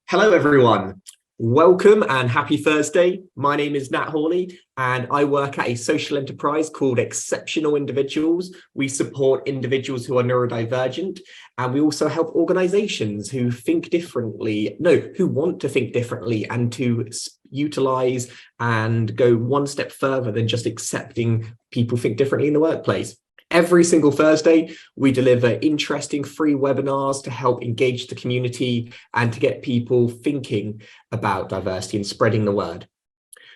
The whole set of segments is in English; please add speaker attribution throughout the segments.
Speaker 1: Hello, everyone. Welcome and happy Thursday. My name is Nat Hawley, and I work at a social enterprise called Exceptional Individuals. We support individuals who are neurodivergent, and we also help organizations who who want to think differently and to utilize and go one step further than just accepting people think differently in the workplace. Every single Thursday, we deliver interesting free webinars to help engage the community and to get people thinking about diversity and spreading the word.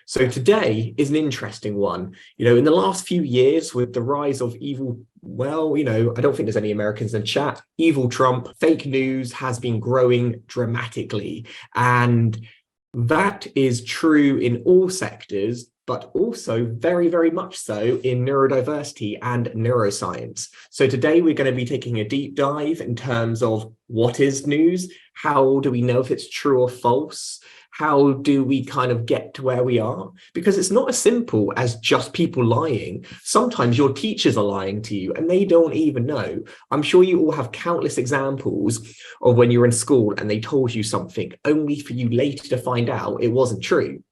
Speaker 1: So today is an interesting one. In the last few years, with the rise of evil, I don't think there's any Americans in chat, evil Trump, fake news has been growing dramatically. And that is true in all sectors, but also very, very much so in neurodiversity and neuroscience. So today we're going to be taking a deep dive in terms of what is news, how do we know if it's true or false, how do we kind of get to where we are? Because it's not as simple as just people lying. Sometimes your teachers are lying to you and they don't even know. I'm sure you all have countless examples of when you were in school and they told you something only for you later to find out it wasn't true.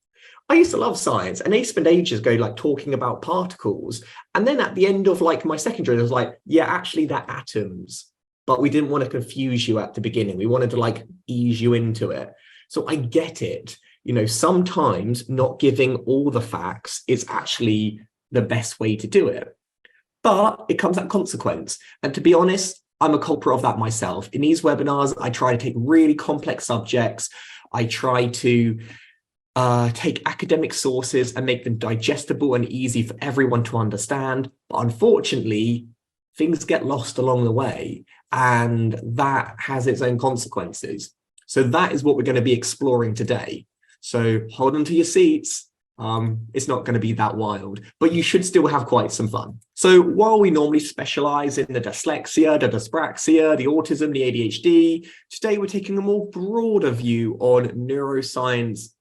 Speaker 1: I used to love science, and they spent ages talking about particles. And then at the end of my secondary, I was like, yeah, actually they're atoms. But we didn't want to confuse you at the beginning. We wanted to ease you into it. So I get it. Sometimes not giving all the facts is actually the best way to do it. But it comes at consequence. And to be honest, I'm a culprit of that myself. In these webinars, I try to take really complex subjects. I try to take academic sources and make them digestible and easy for everyone to understand. But unfortunately, things get lost along the way, and that has its own consequences. So that is what we're going to be exploring today. So hold on to your seats. It's not going to be that wild, but you should still have quite some fun. So while we normally specialize in the dyslexia, the dyspraxia, the autism, the ADHD, today we're taking a more broader view on neuroscience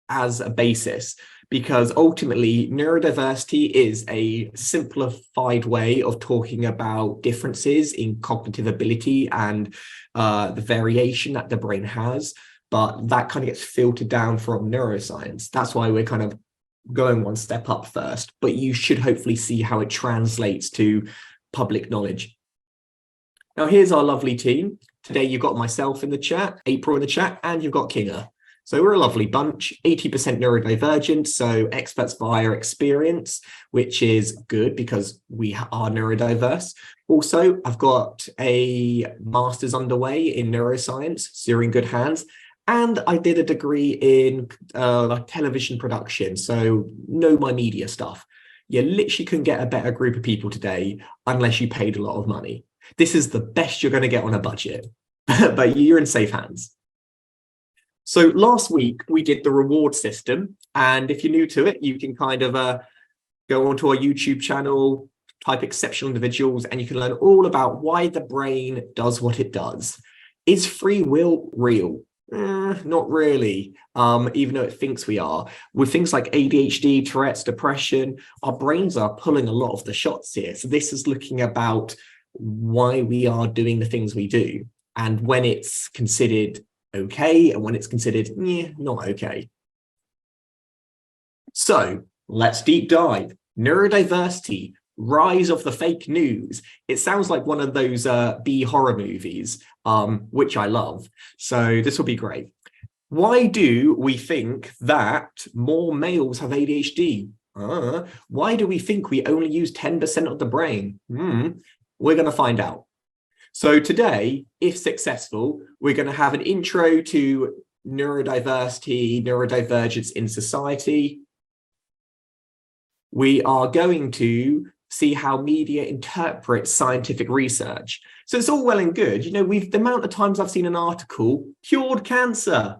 Speaker 1: as a basis, because ultimately neurodiversity is a simplified way of talking about differences in cognitive ability and the variation that the brain has, but that kind of gets filtered down from neuroscience. That's why we're kind of going one step up first, but you should hopefully see how it translates to public knowledge. Now here's our lovely team. Today you've got myself in the chat, April in the chat, and you've got Kinga. So we're a lovely bunch, 80% neurodivergent, so experts via experience, which is good because we are neurodiverse. Also, I've got a master's underway in neuroscience, so you're in good hands. And I did a degree in television production, so know my media stuff. You literally couldn't get a better group of people today unless you paid a lot of money. This is the best you're going to get on a budget, but you're in safe hands. So last week we did the reward system, and if you're new to it, you can kind of go onto our YouTube channel, type Exceptional Individuals, and you can learn all about why the brain does what it does. Is free will real? Not really, even though it thinks we are. With things like ADHD, Tourette's, depression, our brains are pulling a lot of the shots here. So this is looking about why we are doing the things we do and when it's considered okay and when it's considered not okay. So let's deep dive. Neurodiversity, rise of the fake news. It sounds like one of those B horror movies, which I love. So this will be great. Why do we think that more males have ADHD? Why do we think we only use 10% of the brain? We're going to find out. So today, if successful, we're going to have an intro to neurodiversity, neurodivergence in society. We are going to see how media interprets scientific research. So it's all well and good. The amount of times I've seen an article, cured cancer.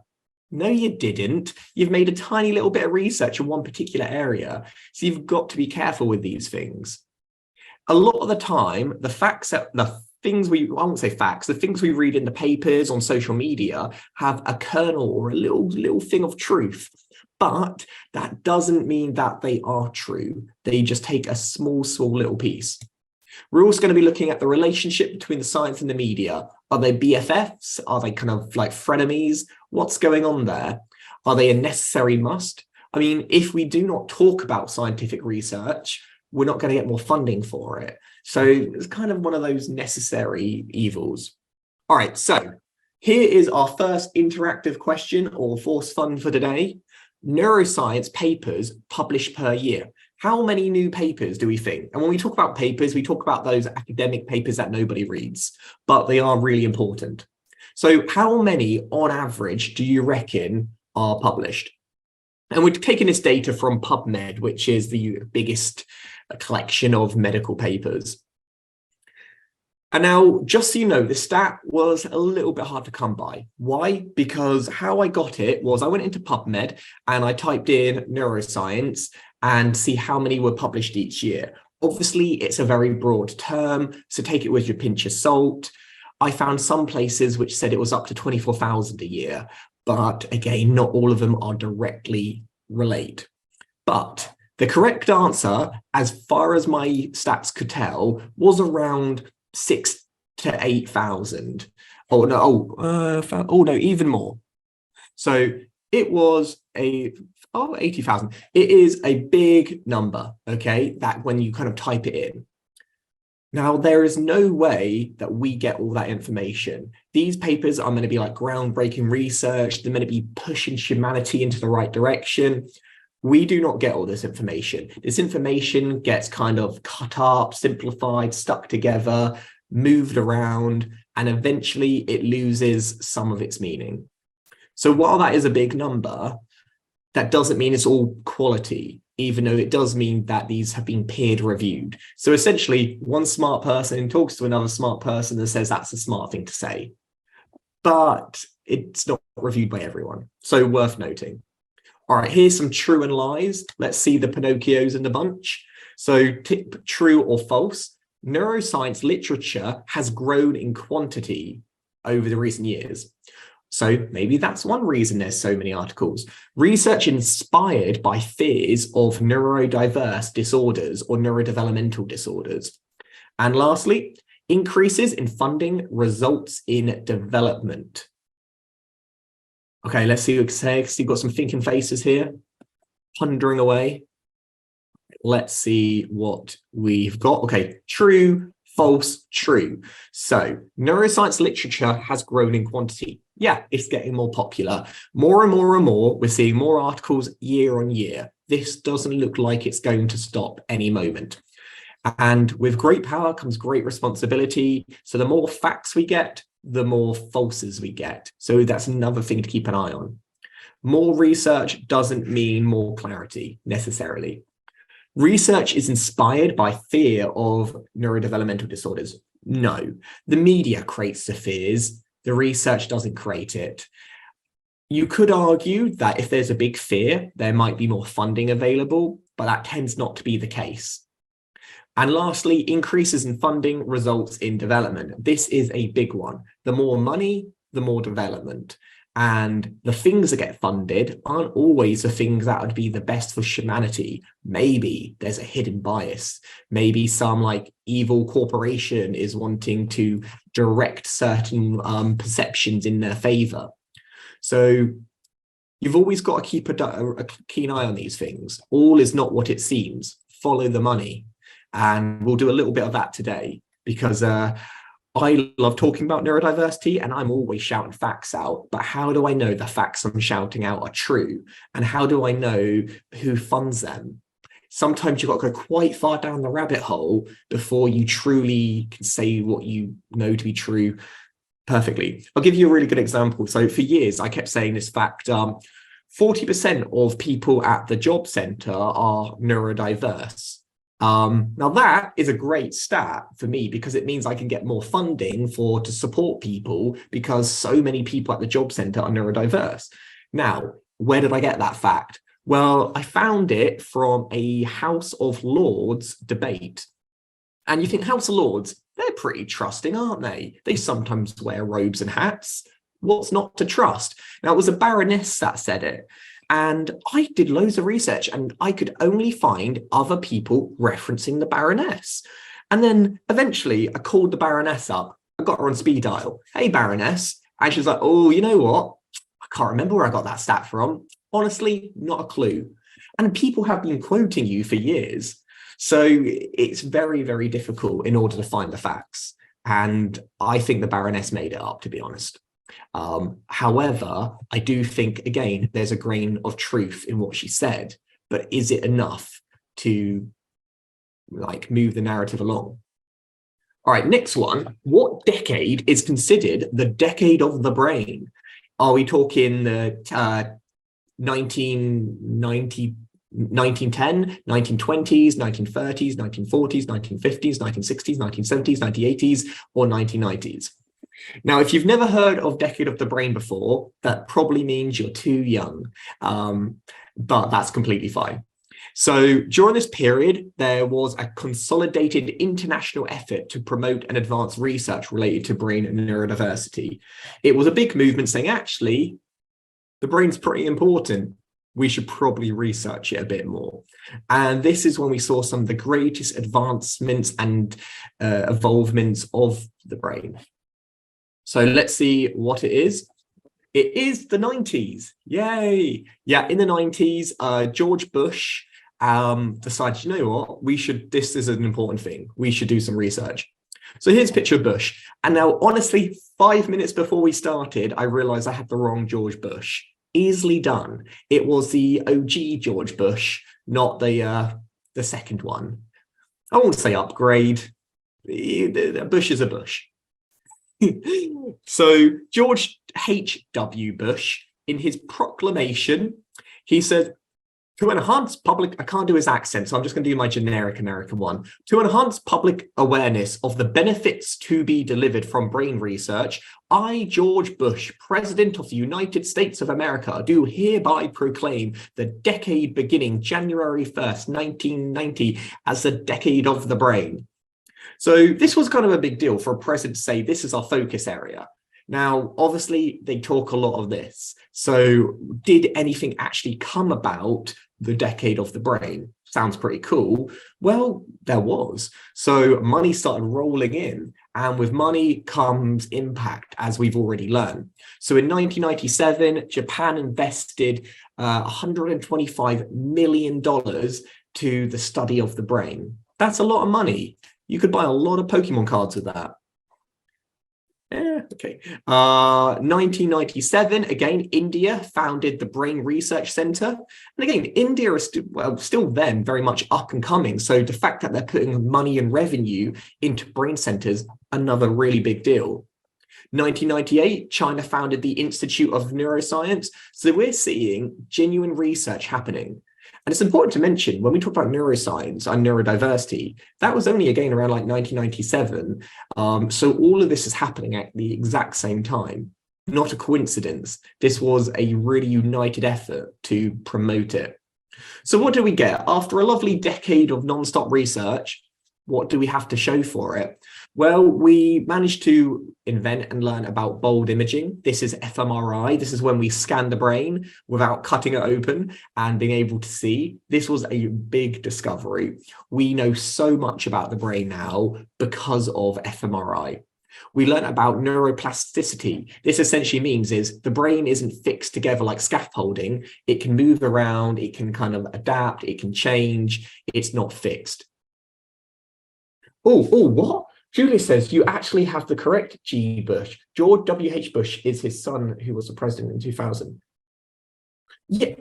Speaker 1: No, you didn't. You've made a tiny little bit of research in one particular area. So you've got to be careful with these things. A lot of the time, the things we read in the papers on social media have a kernel or a little thing of truth, but that doesn't mean that they are true. They just take a small little piece. We're also going to be looking at the relationship between the science and the media. Are they BFFs? Are they kind of like frenemies? What's going on there? Are they a necessary must? I mean, if we do not talk about scientific research, we're not going to get more funding for it. So it's kind of one of those necessary evils. All right, so here is our first interactive question or force fun for today. Neuroscience papers published per year. How many new papers do we think? And when we talk about papers, we talk about those academic papers that nobody reads, but they are really important. So how many on average do you reckon are published? And we're taking this data from PubMed, which is the biggest collection of medical papers. And now, just so you know, the stat was a little bit hard to come by. Why? Because how I got it was I went into PubMed and I typed in neuroscience and see how many were published each year. Obviously, it's a very broad term, so take it with your pinch of salt. I found some places which said it was up to 24,000 a year, but again, not all of them are directly relate. But the correct answer, as far as my stats could tell, was around 6,000 to 8,000. Oh no, even more. So it was 80,000. It is a big number, okay, that when you kind of type it in. Now, there is no way that we get all that information. These papers are meant to be like groundbreaking research. They're meant to be pushing humanity into the right direction. We do not get all this information. This information gets kind of cut up, simplified, stuck together, moved around, and eventually it loses some of its meaning. So while that is a big number, that doesn't mean it's all quality, even though it does mean that these have been peer reviewed. So essentially, one smart person talks to another smart person and says that's a smart thing to say. But it's not reviewed by everyone. So worth noting. All right, here's some true and lies. Let's see the Pinocchios in the bunch. So true or false, neuroscience literature has grown in quantity over the recent years. So maybe that's one reason there's so many articles. Research inspired by fears of neurodiverse disorders or neurodevelopmental disorders. And lastly, increases in funding results in development. Okay, let's see what you say, because you've got some thinking faces here, pondering away. Let's see what we've got. Okay, true, false, true. So neuroscience literature has grown in quantity. Yeah, it's getting more popular. More and more and more, we're seeing more articles year on year. This doesn't look like it's going to stop any moment. And with great power comes great responsibility. So the more facts we get, the more falses we get. So that's another thing to keep an eye on. More research doesn't mean more clarity necessarily. Research is inspired by fear of neurodevelopmental disorders. No, the media creates the fears. The research doesn't create it. You could argue that if there's a big fear, there might be more funding available, but that tends not to be the case. And lastly, increases in funding results in development. This is a big one. The more money, the more development. And the things that get funded aren't always the things that would be the best for humanity. Maybe there's a hidden bias. Maybe some like evil corporation is wanting to direct certain perceptions in their favor. So you've always got to keep a keen eye on these things. All is not what it seems. Follow the money. And we'll do a little bit of that today because I love talking about neurodiversity and I'm always shouting facts out. But how do I know the facts I'm shouting out are true? And how do I know who funds them? Sometimes you've got to go quite far down the rabbit hole before you truly can say what you know to be true perfectly. I'll give you a really good example. So for years, I kept saying this fact, 40% of people at the job center are neurodiverse. Now that is a great stat for me because it means I can get more funding to support people because so many people at the job center are neurodiverse. Now, where did I get that fact? Well, I found it from a House of Lords debate. And you think House of Lords, they're pretty trusting, aren't they? They sometimes wear robes and hats. What's not to trust? Now, it was a baroness that said it. And I did loads of research and I could only find other people referencing the baroness. And then eventually I called the Baroness up. I got her on speed dial. Hey, Baroness. And she's like, oh, you know what? I can't remember where I got that stat from. Honestly, not a clue. And people have been quoting you for years. So it's very, very difficult in order to find the facts. And I think the Baroness made it up, to be honest. However, I do think, again, there's a grain of truth in what she said, but is it enough to like move the narrative along? All right, next one. What decade is considered the decade of the brain? Are we talking the 1990, 1910, 1920s, 1930s, 1940s, 1950s, 1960s, 1970s, 1980s, or 1990s? Now, if you've never heard of Decade of the Brain before, that probably means you're too young, but that's completely fine. So during this period, there was a consolidated international effort to promote and advance research related to brain and neurodiversity. It was a big movement saying, actually, the brain's pretty important. We should probably research it a bit more. And this is when we saw some of the greatest advancements and evolvements of the brain. So let's see what it is. It is the 90s. Yay. Yeah, in the 90s, George Bush decided, you know what, this is an important thing. We should do some research. So here's a picture of Bush. And now, honestly, 5 minutes before we started, I realized I had the wrong George Bush. Easily done. It was the OG George Bush, not the second one. I won't say upgrade. The Bush is a Bush. So George H.W. Bush, in his proclamation, he said, to enhance public, I can't do his accent, so I'm just going to do my generic American one. To enhance public awareness of the benefits to be delivered from brain research, I, George Bush, President of the United States of America, do hereby proclaim the decade beginning January 1st, 1990, as the decade of the brain. So this was kind of a big deal for a president to say, this is our focus area. Now, obviously, they talk a lot of this. So did anything actually come about the decade of the brain? Sounds pretty cool. Well, there was. So money started rolling in, and with money comes impact, as we've already learned. So in 1997, Japan invested $125 million to the study of the brain. That's a lot of money. You could buy a lot of Pokemon cards with that. Yeah, okay. 1997, again, India founded the Brain Research Center. And again, India is still then very much up and coming. So the fact that they're putting money and revenue into brain centers, another really big deal. 1998, China founded the Institute of Neuroscience. So we're seeing genuine research happening. And it's important to mention, when we talk about neuroscience and neurodiversity, that was only again around like 1997. So all of this is happening at the exact same time. Not a coincidence. This was a really united effort to promote it. So what do we get? After a lovely decade of non-stop research, what do we have to show for it? Well, we managed to invent and learn about bold imaging. This is fMRI. This is when we scan the brain without cutting it open and being able to see. This was a big discovery. We know so much about the brain now because of fMRI. We learned about neuroplasticity. This essentially means is the brain isn't fixed together like scaffolding. It can move around, it can kind of adapt, it can change. It's not fixed. Oh, what? Julia says you actually have the correct G. Bush. George W.H. Bush is his son who was the president in 2000. Yeah.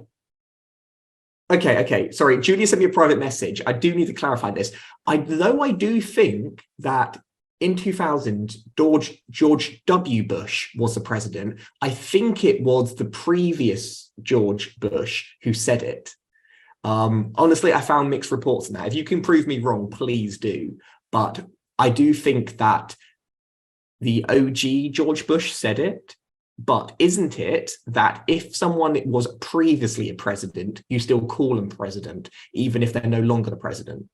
Speaker 1: Okay. Sorry, Julia sent me a private message. I do need to clarify this. Though I do think that in 2000, George W. Bush was the president, I think it was the previous George Bush who said it. Honestly, I found mixed reports on that. If you can prove me wrong, please do. But I do think that the OG George Bush said it, but isn't it that if someone was previously a president, you still call them president, even if they're no longer the president?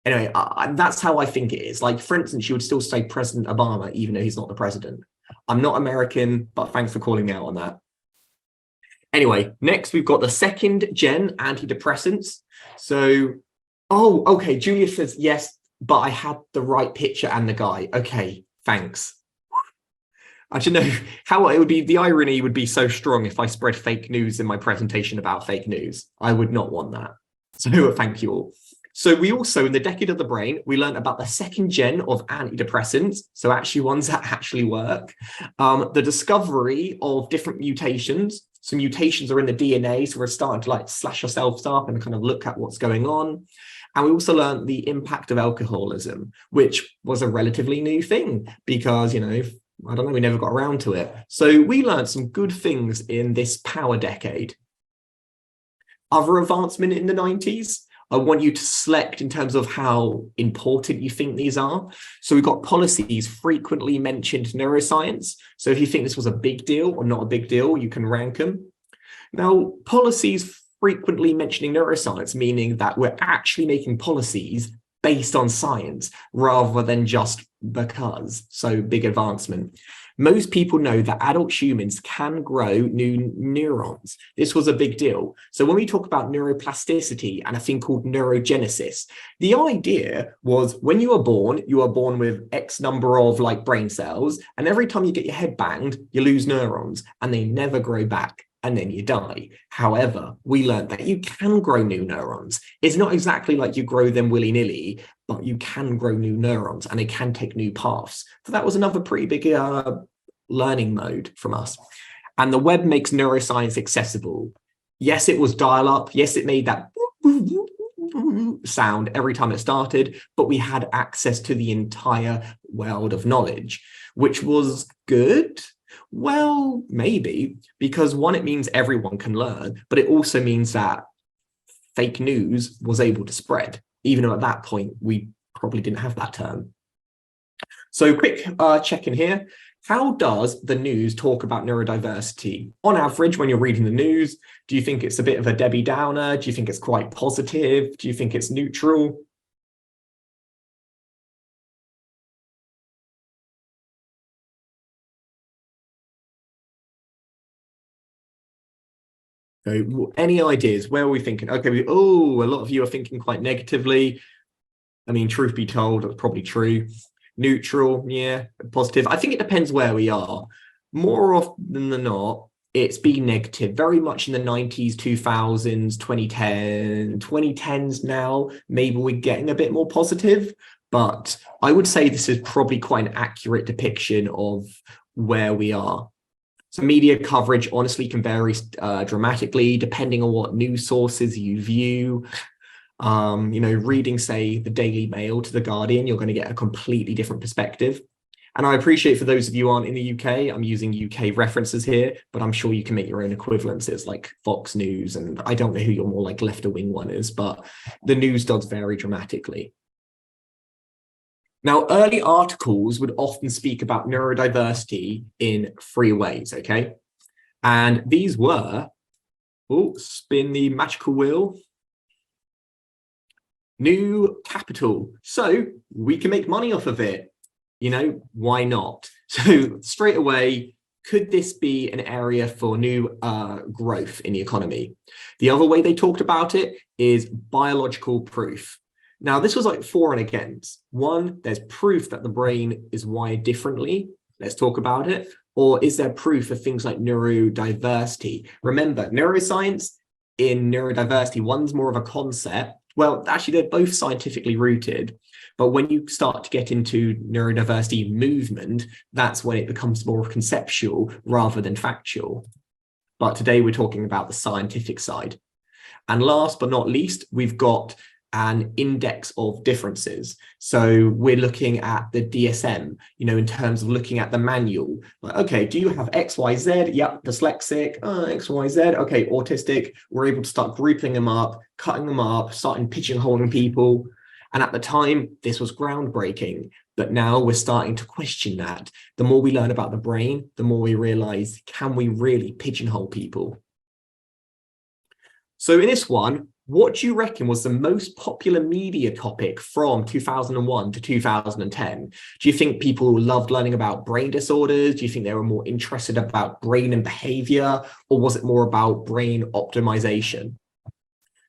Speaker 1: Anyway, that's how I think it is. Like, for instance, you would still say President Obama, even though he's not the president. I'm not American, but thanks for calling me out on that. Anyway, next we've got the second gen antidepressants. So, oh, okay, Julia says, yes, but I had the right picture and the guy. Okay, thanks. I don't know how it would be. The irony would be so strong if I spread fake news in my presentation about fake news. I would not want that. So thank you all. So we also, in the decade of the brain, we learned about the second gen of antidepressants. So actually ones that actually work. The discovery of different mutations. So mutations are in the DNA. So we're starting to like slash ourselves up and kind of look at what's going on. And we also learned the impact of alcoholism, which was a relatively new thing because, you know, I don't know, we never got around to it. So we learned some good things in this power decade. Other advancement in the 90s, I want you to select in terms of how important you think these are. So we've got policies frequently mentioned neuroscience. So if you think this was a big deal or not a big deal, you can rank them. Now, policies frequently mentioning neuroscience, meaning that we're actually making policies based on science rather than just because. So big advancement. Most people know that adult humans can grow new neurons. This was a big deal. So when we talk about neuroplasticity and a thing called neurogenesis, the idea was when you are born with X number of like brain cells, and every time you get your head banged, you lose neurons and they never grow back. And then you die. However, we learned that you can grow new neurons. It's not exactly like you grow them willy-nilly, but you can grow new neurons and they can take new paths. So that was another pretty big learning mode from us. And the web makes neuroscience accessible. Yes, it was dial-up. Yes, it made that sound every time it started, but we had access to the entire world of knowledge, which was good. Well, maybe, because one, it means everyone can learn, but it also means that fake news was able to spread, even though at that point, we probably didn't have that term. So quick check in here. How does the news talk about neurodiversity? On average, when you're reading the news, do you think it's a bit of a Debbie Downer? Do you think it's quite positive? Do you think it's neutral? So any ideas? Where are we thinking? Okay, a lot of you are thinking quite negatively. I mean, truth be told, that's probably true. Neutral, yeah, positive. I think it depends where we are. More often than not, it's been negative, very much in the 90s, 2000s, 2010s now. Maybe we're getting a bit more positive, but I would say this is probably quite an accurate depiction of where we are. So media coverage honestly can vary dramatically depending on what news sources you view. You know, reading, say, the Daily Mail to the Guardian, you're going to get a completely different perspective. And I appreciate for those of you who aren't in the UK, I'm using UK references here, but I'm sure you can make your own equivalences like Fox News. And I don't know who your more like left-wing one is, but the news does vary dramatically. Now, early articles would often speak about neurodiversity in three ways, okay? And these were, spin the magical wheel, new capital. So we can make money off of it. You know, why not? So straight away, could this be an area for new growth in the economy? The other way they talked about it is biological proof. Now, this was like for and against. One, there's proof that the brain is wired differently. Let's talk about it. Or is there proof of things like neurodiversity? Remember, neuroscience in neurodiversity, one's more of a concept. Well, actually, they're both scientifically rooted. But when you start to get into neurodiversity movement, that's when it becomes more conceptual rather than factual. But today we're talking about the scientific side. And last but not least, we've got an index of differences. So we're looking at the DSM, you know, in terms of looking at the manual. Like, okay, do you have X, Y, Z? Yep, dyslexic, X, Y, Z. Okay, autistic. We're able to start grouping them up, cutting them up, starting pigeonholing people. And at the time, this was groundbreaking. But now we're starting to question that. The more we learn about the brain, the more we realize, can we really pigeonhole people? So in this one, what do you reckon was the most popular media topic from 2001 to 2010? Do you think people loved learning about brain disorders? Do you think they were more interested about brain and behavior? Or was it more about brain optimization?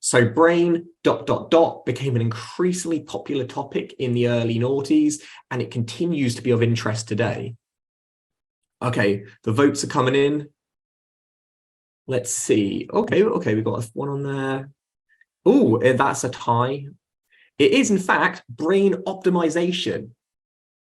Speaker 1: So brain ... became an increasingly popular topic in the early noughties, and it continues to be of interest today. Okay, the votes are coming in. Let's see. Okay, we've got one on there. Oh, that's a tie. It is, in fact, brain optimization.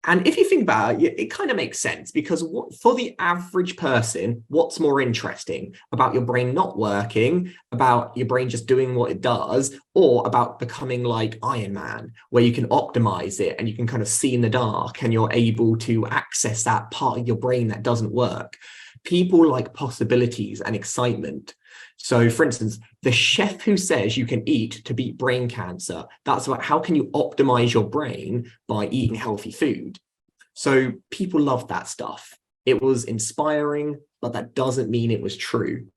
Speaker 1: And if you think about it, it kind of makes sense, because for the average person, what's more interesting about your brain not working, about your brain just doing what it does, or about becoming like Iron Man, where you can optimize it and you can kind of see in the dark and you're able to access that part of your brain that doesn't work? People like possibilities and excitement. So, for instance, the chef who says you can eat to beat brain cancer, that's about how can you optimize your brain by eating healthy food. So people love that stuff. It was inspiring, but that doesn't mean it was true.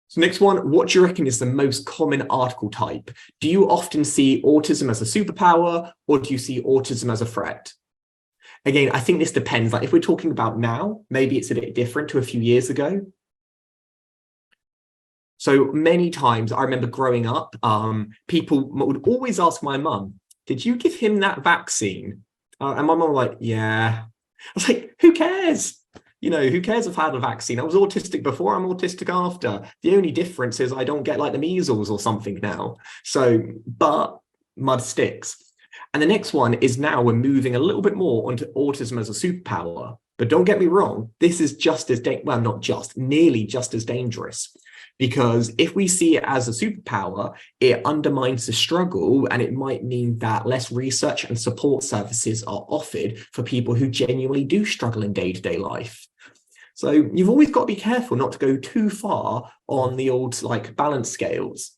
Speaker 1: So next one, what do you reckon is the most common article type? Do you often see autism as a superpower, or do you see autism as a threat? Again, I think this depends. Like if we're talking about now, maybe it's a bit different to a few years ago. So many times I remember growing up, people would always ask my mum, did you give him that vaccine? And my mum was like, yeah. I was like, who cares? You know, who cares if I had a vaccine? I was autistic before, I'm autistic after. The only difference is I don't get like the measles or something now. So, but mud sticks. And the next one is now we're moving a little bit more onto autism as a superpower. But don't get me wrong, this is just as, well, not just, nearly just as dangerous. Because if we see it as a superpower, it undermines the struggle, and it might mean that less research and support services are offered for people who genuinely do struggle in day-to-day life. So you've always got to be careful not to go too far on the old like balance scales.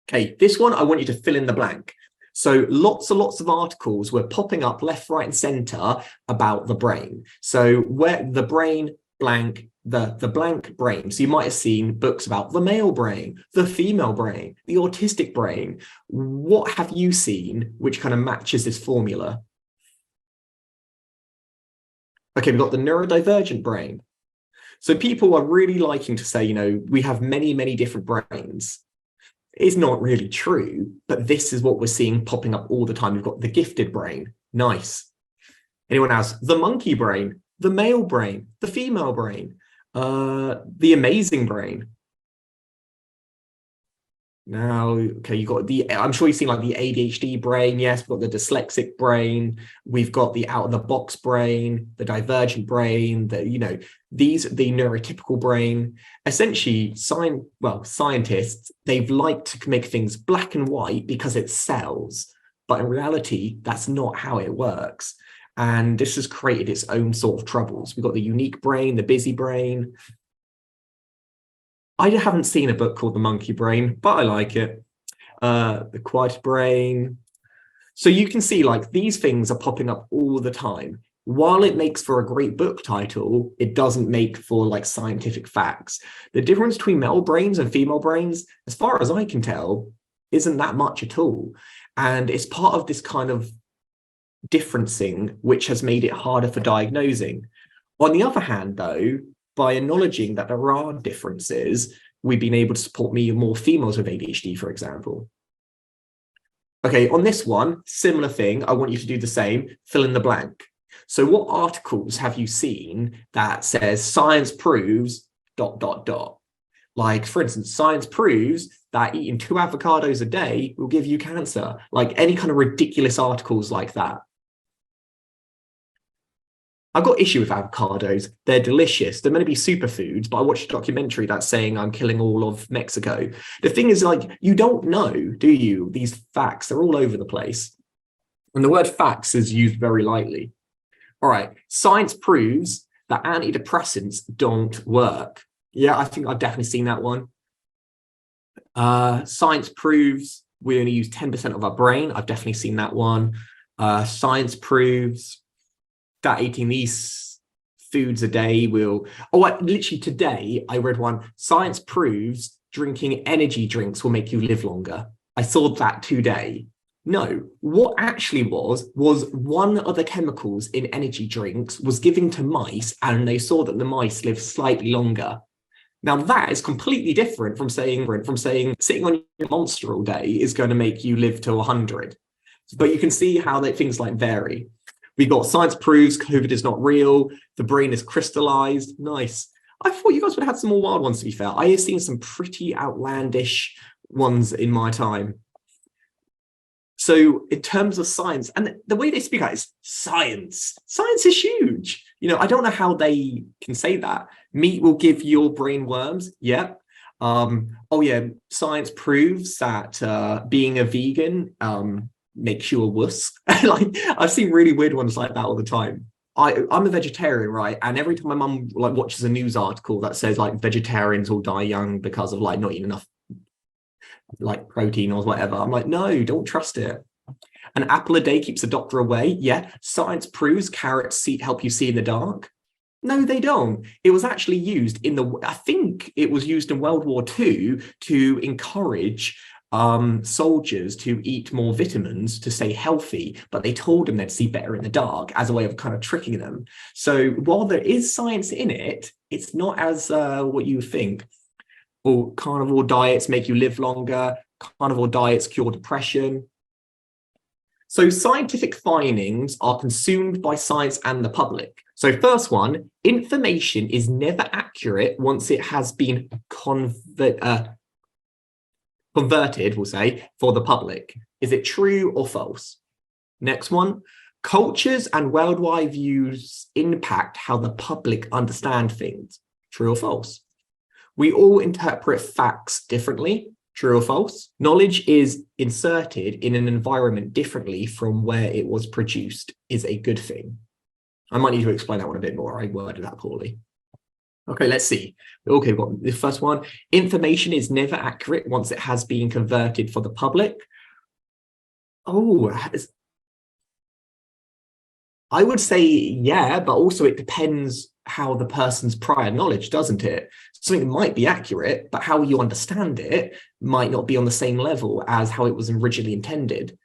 Speaker 1: Okay, this one, I want you to fill in the blank. So lots and lots of articles were popping up left, right, and center about the brain. So where the brain blank, the blank brain. So you might have seen books about the male brain, the female brain, the autistic brain. What have you seen which kind of matches this formula? Okay, we've got the neurodivergent brain. So people are really liking to say, you know, we have many, many different brains. It's not really true, but this is what we're seeing popping up all the time. We've got the gifted brain. Nice. Anyone else? The monkey brain, the male brain, the female brain, the amazing brain. Now, okay, you got the, I'm sure you've seen like the ADHD brain. Yes, we've got the dyslexic brain. We've got the out of the box brain, the divergent brain, the, you know, the neurotypical brain. Essentially, scientists, they've liked to make things black and white because it sells. But in reality, that's not how it works. And this has created its own sort of troubles. We've got the unique brain, the busy brain. I haven't seen a book called The Monkey Brain, but I like it. The Quiet Brain. So you can see like these things are popping up all the time. While it makes for a great book title, it doesn't make for like scientific facts. The difference between male brains and female brains, as far as I can tell, isn't that much at all. And it's part of this kind of differencing, which has made it harder for diagnosing. On the other hand, though, by acknowledging that there are differences, we've been able to support more females with ADHD, for example. Okay, on this one, similar thing, I want you to do the same, fill in the blank. So what articles have you seen that says science proves ... Like, for instance, science proves that eating 2 avocados a day will give you cancer. Like any kind of ridiculous articles like that. I've got issue with avocados. They're delicious. They're meant to be superfoods, but I watched a documentary that's saying I'm killing all of Mexico. The thing is, like, you don't know, do you? These facts, they're all over the place. And the word facts is used very lightly. All right, science proves that antidepressants don't work. Yeah, I think I've definitely seen that one. Science proves we only use 10% of our brain. I've definitely seen that one. Science proves that eating these foods a day will... literally today, I read one. Science proves drinking energy drinks will make you live longer. I saw that today. No, what actually was one of the chemicals in energy drinks was given to mice, and they saw that the mice lived slightly longer. Now that is completely different from saying sitting on your monster all day is going to make you live to 100. But you can see how things like vary. We've got science proves COVID is not real. The brain is crystallized. Nice. I thought you guys would have some more wild ones, to be fair. I have seen some pretty outlandish ones in my time. So in terms of science, and the way they speak out is science. Science is huge. I don't know how they can say that. Meat will give your brain worms. Yep. Oh yeah, science proves that being a vegan makes you a wuss. Like, I've seen really weird ones like that all the time. I'm a vegetarian, right? And every time my mum watches a news article that says vegetarians will die young because of not eating enough protein or whatever, I'm like, no, don't trust it. An apple a day keeps the doctor away. Yeah, science proves carrots help you see in the dark. No, they don't. It was actually used I think it was used in World War II to encourage soldiers to eat more vitamins to stay healthy, but they told them they'd see better in the dark as a way of kind of tricking them. So while there is science in it, it's not as what you think. Or carnivore diets make you live longer. Carnivore diets cure depression. So scientific findings are consumed by science and the public. So first one, information is never accurate once it has been converted, we'll say, for the public. Is it true or false? Next one, cultures and worldwide views impact how the public understand things. True or false? We all interpret facts differently. True or false? Knowledge is inserted in an environment differently from where it was produced is a good thing. I might need to explain that one a bit more. I worded that poorly. Okay, let's see. Okay, we've got the first one. Information is never accurate once it has been converted for the public. Oh, I would say yeah, but also it depends how the person's prior knowledge, doesn't it? Something might be accurate, but how you understand it might not be on the same level as how it was originally intended.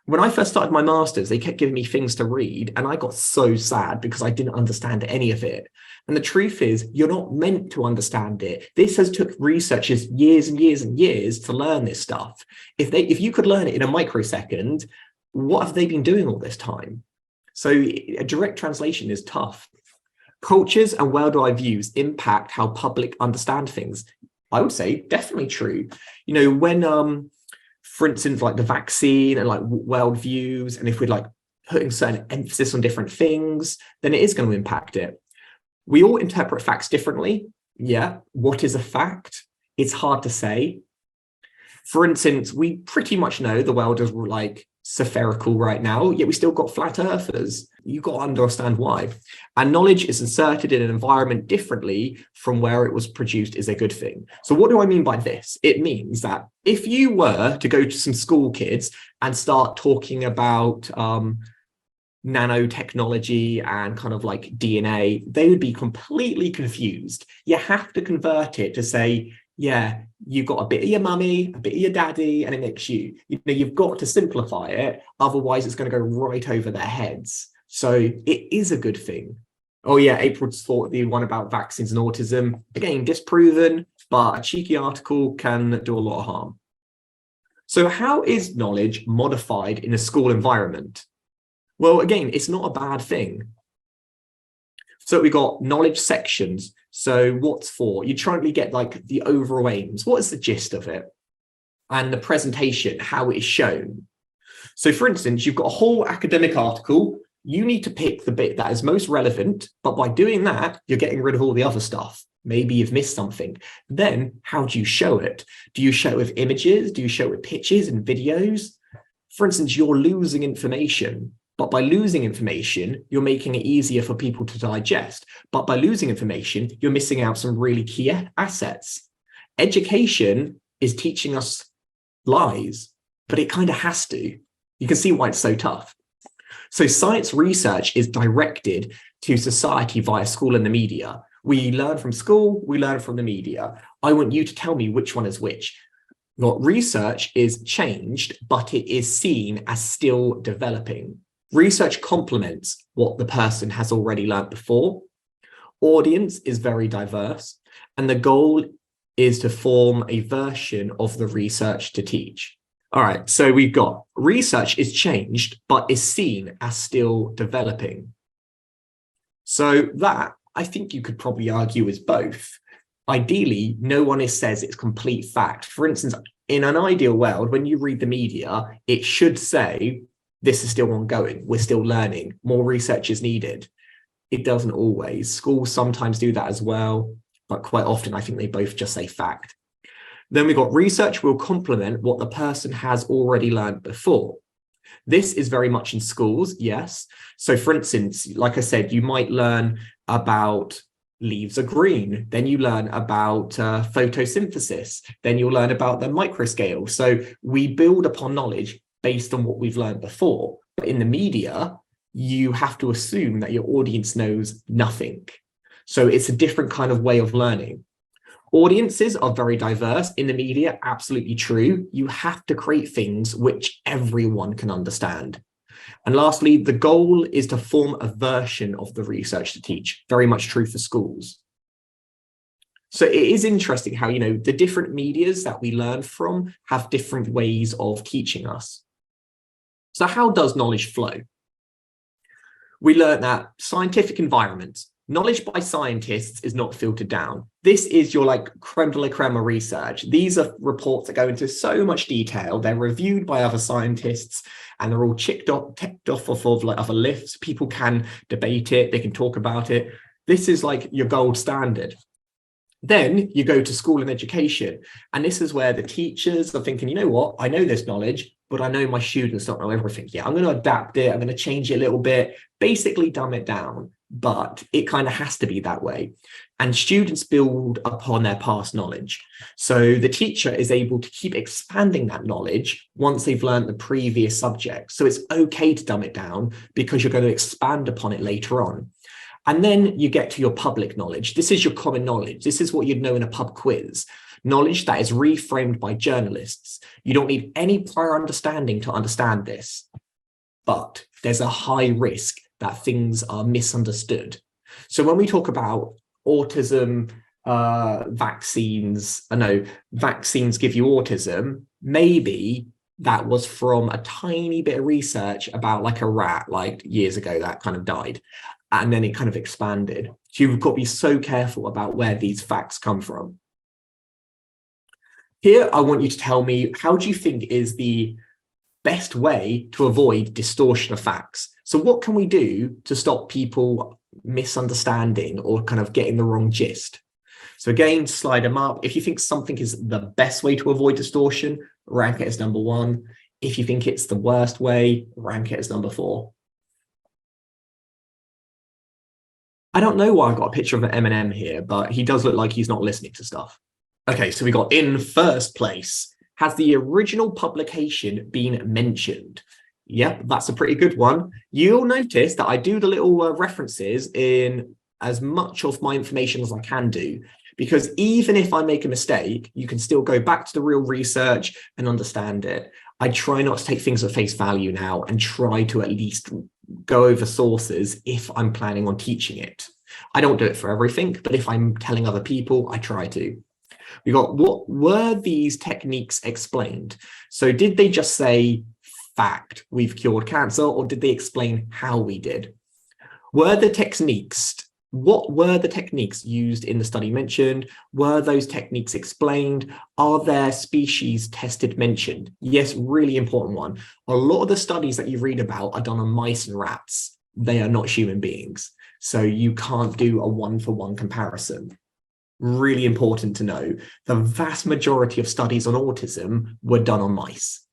Speaker 1: When I first started my master's, they kept giving me things to read, and I got so sad because I didn't understand any of it. And the truth is, you're not meant to understand it. This has took researchers years and years and years to learn this stuff. If you could learn it in a microsecond, what have they been doing all this time? So a direct translation is tough. Cultures and worldwide views impact how public understand things. I would say definitely true. When for instance, the vaccine and world views, and if we're putting certain emphasis on different things, then it is going to impact it. We all interpret facts differently. Yeah. What is a fact? It's hard to say. For instance, we pretty much know the world is spherical right now, yet we still got flat earthers. You've got to understand why. And knowledge is inserted in an environment differently from where it was produced is a good thing. So what do I mean by this? It means that if you were to go to some school kids and start talking about nanotechnology and kind of DNA, they would be completely confused. You have to convert it to say, yeah, you've got a bit of your mummy, a bit of your daddy, and it makes you. You've got to simplify it. Otherwise, it's going to go right over their heads. So it is a good thing. Oh yeah, April thought the one about vaccines and autism. Again, disproven, but a cheeky article can do a lot of harm. So how is knowledge modified in a school environment? Well, again, it's not a bad thing. So we got knowledge sections. So what's for? You try to get the overall aims. What is the gist of it? And the presentation, how it is shown. So for instance, you've got a whole academic article. You need to pick the bit that is most relevant, but by doing that, you're getting rid of all the other stuff. Maybe you've missed something. Then how do you show it? Do you show it with images? Do you show it with pictures and videos? For instance, you're losing information. But by losing information, you're making it easier for people to digest. But by losing information, you're missing out some really key assets. Education is teaching us lies, but it kind of has to. You can see why it's so tough. So science research is directed to society via school and the media. We learn from school, we learn from the media. I want you to tell me which one is which. What research is changed, but it is seen as still developing. Research complements what the person has already learned before. Audience is very diverse. And the goal is to form a version of the research to teach. All right, so we've got research is changed, but is seen as still developing. So that, I think you could probably argue, is both. Ideally, no one says it's complete fact. For instance, in an ideal world, when you read the media, it should say, this is still ongoing, we're still learning, more research is needed. It doesn't always. Schools sometimes do that as well, but quite often I think they both just say fact. Then we've got research will complement what the person has already learned before. This is very much in schools, yes. So for instance, like I said, you might learn about leaves are green, then you learn about photosynthesis, then you'll learn about the microscale. So we build upon knowledge based on what we've learned before. But in the media, you have to assume that your audience knows nothing. So it's a different kind of way of learning. Audiences are very diverse in the media, absolutely true. You have to create things which everyone can understand. And lastly, the goal is to form a version of the research to teach, very much true for schools. So it is interesting how, the different medias that we learn from have different ways of teaching us. So how does knowledge flow? We learned that scientific environment, knowledge by scientists is not filtered down. This is your creme de la creme of research. These are reports that go into so much detail. They're reviewed by other scientists and they're all ticked off of other lists. People can debate it. They can talk about it. This is your gold standard. Then you go to school and education. And this is where the teachers are thinking, you know what, I know this knowledge, but I know my students don't know everything yet. I'm going to adapt it. I'm going to change it a little bit, basically dumb it down. But it kind of has to be that way. And students build upon their past knowledge. So the teacher is able to keep expanding that knowledge once they've learned the previous subject. So it's okay to dumb it down because you're going to expand upon it later on. And then you get to your public knowledge. This is your common knowledge. This is what you'd know in a pub quiz. Knowledge that is reframed by journalists. You don't need any prior understanding to understand this. But there's a high risk that things are misunderstood. So when we talk about autism, vaccines give you autism, maybe that was from a tiny bit of research about a rat years ago that kind of died. And then it kind of expanded. So you've got to be so careful about where these facts come from. Here, I want you to tell me, how do you think is the best way to avoid distortion of facts? So what can we do to stop people misunderstanding or kind of getting the wrong gist? So again, slide them up. If you think something is the best way to avoid distortion, rank it as number 1. If you think it's the worst way, rank it as number 4. I don't know why I've got a picture of an M&M here, but he does look like he's not listening to stuff. Okay, so we got in first place. Has the original publication been mentioned? Yep, that's a pretty good one. You'll notice that I do the little references in as much of my information as I can do, because even if I make a mistake, you can still go back to the real research and understand it. I try not to take things at face value now and try to at least go over sources if I'm planning on teaching it. I don't do it for everything, but if I'm telling other people, I try to. We got, what were these techniques explained? So did they just say, fact, we've cured cancer, or did they explain how we did? What were the techniques used in the study mentioned? Were those techniques explained? Are there species tested mentioned? Yes, really important one. A lot of the studies that you read about are done on mice and rats. They are not human beings. So you can't do a one-for-one comparison. Really important to know. The vast majority of studies on autism were done on mice.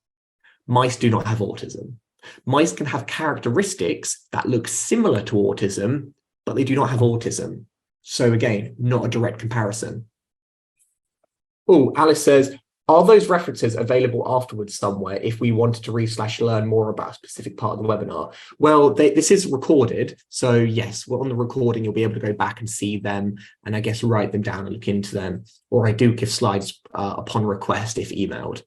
Speaker 1: Mice do not have autism. Mice can have characteristics that look similar to autism, but they do not have autism. So again, not a direct comparison. Oh, Alice says, are those references available afterwards somewhere if we wanted to read/learn more about a specific part of the webinar? Well, this is recorded. So yes, we're on the recording. You'll be able to go back and see them and I guess write them down and look into them. Or I do give slides upon request if emailed.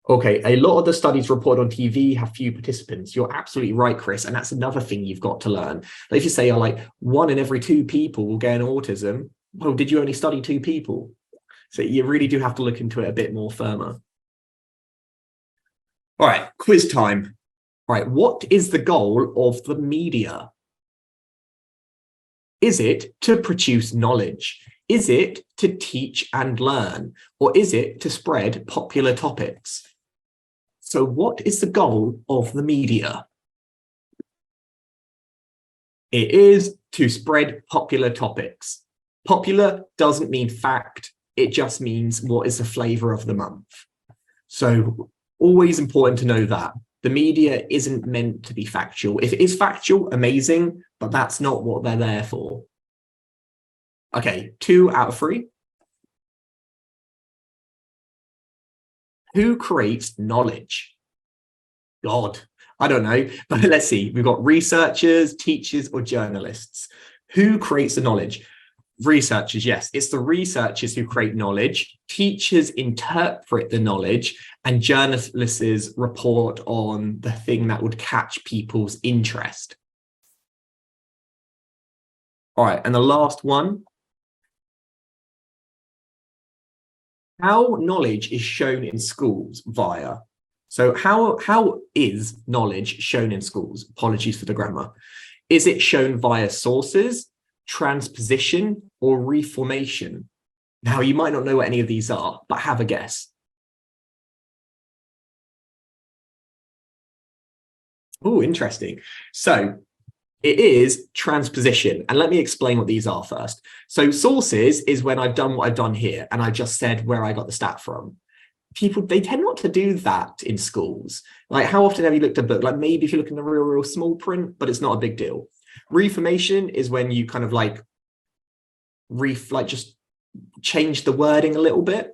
Speaker 1: Okay, a lot of the studies reported on TV have few participants. You're absolutely right, Chris. And that's another thing you've got to learn. If you say, like 1 in every 2 people will get an autism, well, did you only study 2 people? So you really do have to look into it a bit more firmer. All right, quiz time. All right, what is the goal of the media? Is it to produce knowledge? Is it to teach and learn? Or is it to spread popular topics? So what is the goal of the media? It is to spread popular topics. Popular doesn't mean fact. It just means what is the flavor of the month. So always important to know that. The media isn't meant to be factual. If it is factual, amazing, but that's not what they're there for. Okay, 2 out of 3. Who creates knowledge? God, I don't know, but let's see. We've got researchers, teachers, or journalists. Who creates the knowledge? Researchers, yes. It's the researchers who create knowledge. Teachers interpret the knowledge, and journalists report on the thing that would catch people's interest. All right, and the last one. How knowledge is shown in schools via. So how is knowledge shown in schools? Apologies for the grammar. Is it shown via sources, transposition, or reformation? Now, you might not know what any of these are, but have a guess. Oh, interesting. So it is transposition. And let me explain what these are first. So sources is when I've done what I've done here, and I just said where I got the stat from. People, they tend not to do that in schools. Like, how often have you looked at a book? Like, maybe if you look in the real small print, but it's not a big deal. Reformation is when you kind of like just change the wording a little bit.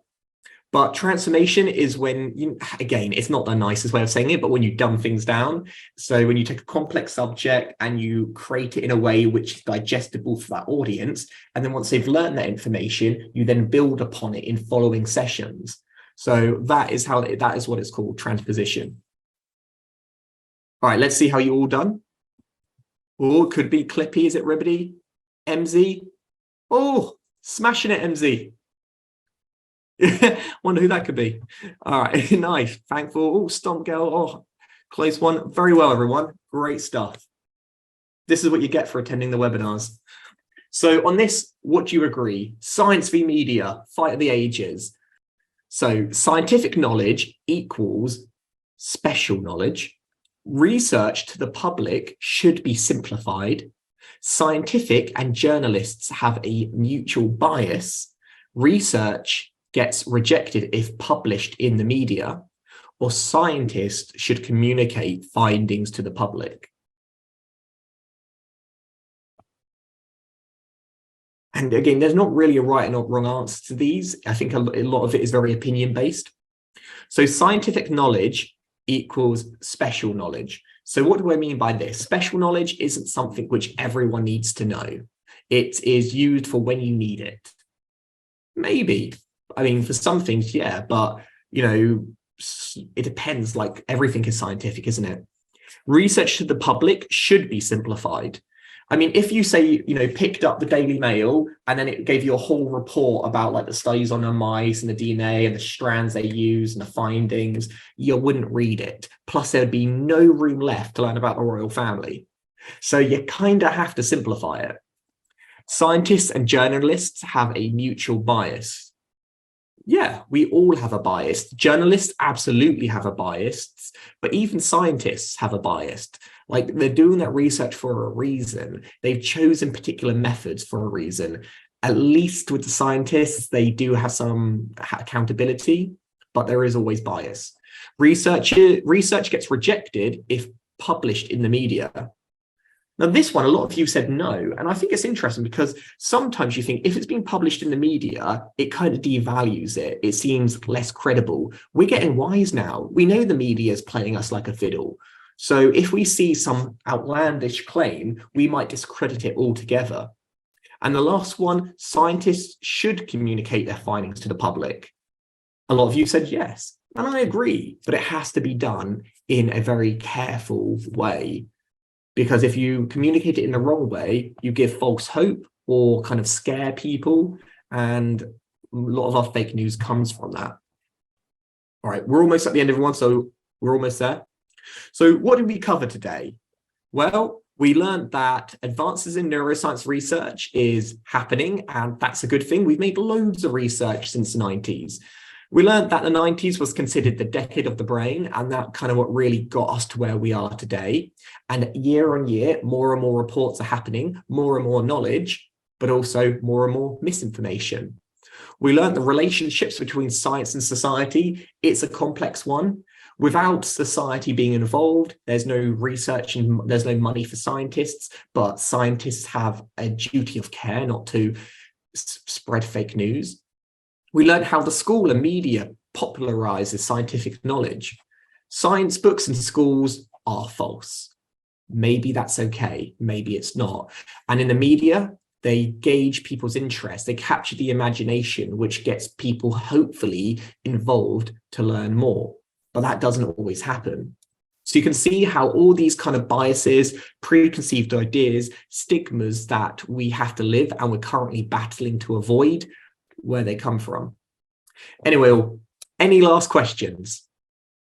Speaker 1: But transformation is when you, again, it's not the nicest way of saying it, but when you dumb things down. So when you take a complex subject and you create it in a way which is digestible for that audience, and then once they've learned that information, you then build upon it in following sessions. So that is what it's called, transposition. All right, let's see how you all done. Oh, it could be Clippy. Is it Ribbity? MZ? Oh, smashing it, MZ. Wonder who that could be. All right, nice. Thankful. Oh, Stomp Girl. Oh, close one. Very well, everyone. Great stuff. This is what you get for attending the webinars. So on this, what do you agree? Science v media, fight of the ages. So scientific knowledge equals special knowledge. Research to the public should be simplified. Scientific and journalists have a mutual bias. Research gets rejected if published in the media, or scientists should communicate findings to the public. And again, there's not really a right and wrong answer to these. I think a lot of it is very opinion-based. So scientific knowledge equals special knowledge. So what do I mean by this? Special knowledge isn't something which everyone needs to know. It is used for when you need it. Maybe. I mean, for some things, yeah, but, you know, it depends. Like, everything is scientific, isn't it? Research to the public should be simplified. I mean, if you say, you know, picked up the Daily Mail and then it gave you a whole report about like the studies on the mice and the DNA and the strands they use and the findings, you wouldn't read it. Plus, there'd be no room left to learn about the royal family. So you kind of have to simplify it. Scientists and journalists have a mutual bias. Yeah, we all have a bias. Journalists absolutely have a bias, but even scientists have a bias. Like, they're doing that research for a reason. They've chosen particular methods for a reason. At least with the scientists, they do have some accountability, but there is always bias. Research gets rejected if published in the media. Now, this one, a lot of you said no, and I think it's interesting because sometimes you think if it's being published in the media, it kind of devalues it. It seems less credible. We're getting wise now. We know the media is playing us like a fiddle. So if we see some outlandish claim, we might discredit it altogether. And the last one, scientists should communicate their findings to the public. A lot of you said yes. And I agree, but it has to be done in a very careful way. Because if you communicate it in the wrong way, you give false hope or kind of scare people. And a lot of our fake news comes from that. All right, we're almost at the end, everyone. So we're almost there. So what did we cover today? Well, we learned that advances in neuroscience research is happening, and that's a good thing. We've made loads of research since the 90s. We learned that the 90s was considered the decade of the brain, and that kind of what really got us to where we are today. And year on year, more and more reports are happening, more and more knowledge, but also more and more misinformation. We learned the relationships between science and society. It's a complex one. Without society being involved, there's no research and there's no money for scientists, but scientists have a duty of care not to spread fake news. We learned how the school and media popularizes scientific knowledge. Science books in schools are false. Maybe that's okay, maybe it's not. And in the media, they gauge people's interest, they capture the imagination, which gets people hopefully involved to learn more. But that doesn't always happen. So you can see how all these kind of biases, preconceived ideas, stigmas that we have to live and we're currently battling to avoid, where they come from. Anyway, any last questions?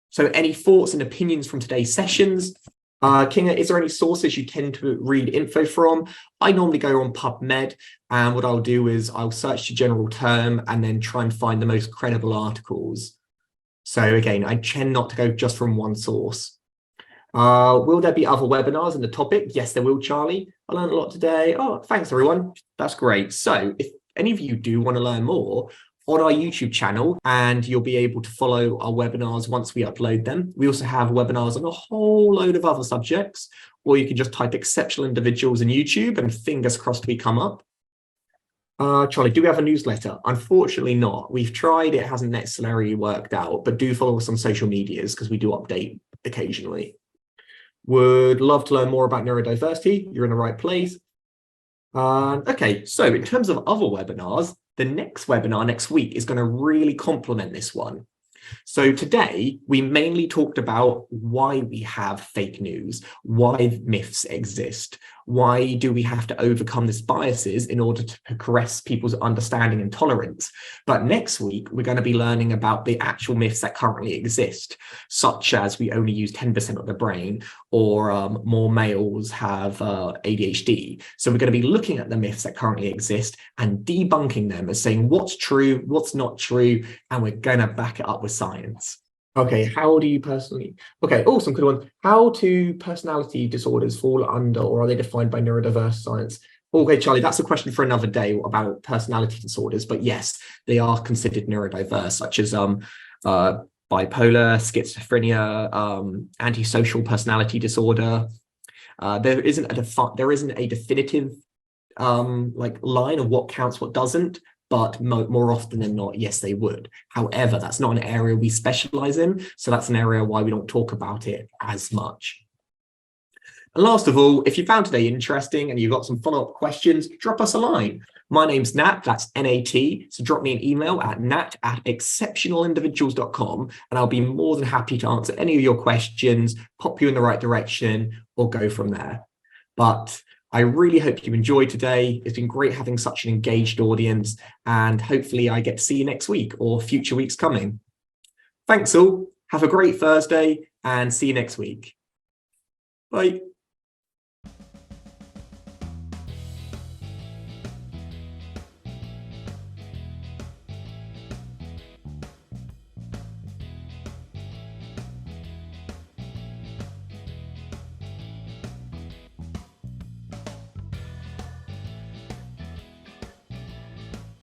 Speaker 1: So any thoughts and opinions from today's sessions? Kinga, is there any sources you tend to read info from? I normally go on PubMed, and what I'll do is I'll search the general term and then try and find the most credible articles. So again, I tend not to go just from one source. Will there be other webinars in the topic? Yes, there will, Charlie. I learned a lot today. Oh, thanks, everyone. That's great. So if any of you do want to learn more on our YouTube channel, and you'll be able to follow our webinars once we upload them. We also have webinars on a whole load of other subjects, or you can just type exceptional individuals in YouTube and fingers crossed we come up. Charlie, do we have a newsletter? Unfortunately not. We've tried, it hasn't necessarily worked out, but do follow us on social medias because we do update occasionally. Would love to learn more about neurodiversity. You're in the right place. Okay, so in terms of other webinars, the next webinar next week is going to really complement this one. So today, we mainly talked about why we have fake news, why myths exist, why do we have to overcome these biases in order to progress people's understanding and tolerance. But next week, we're going to be learning about the actual myths that currently exist, such as we only use 10% of the brain, or more males have ADHD. So we're going to be looking at the myths that currently exist and debunking them as saying what's true, what's not true, and we're going to back it up with science. Okay, how do you personally... Okay, awesome, good one. How do personality disorders fall under, or are they defined by neurodiverse science? Okay, Charlie, that's a question for another day about personality disorders, but yes, they are considered neurodiverse, such as bipolar, schizophrenia, antisocial personality disorder. There isn't a definitive like line of what counts, what doesn't, but more often than not, yes, they would. However, that's not an area we specialize in, so that's an area why we don't talk about it as much. And last of all, if you found today interesting and you've got some follow-up questions, drop us a line. My name's Nat, that's N-A-T, so drop me an email at nat@exceptionalindividuals.com, and I'll be more than happy to answer any of your questions, pop you in the right direction, or go from there. But I really hope you enjoyed today. It's been great having such an engaged audience, and hopefully I get to see you next week or future weeks coming. Thanks all. Have a great Thursday and see you next week. Bye.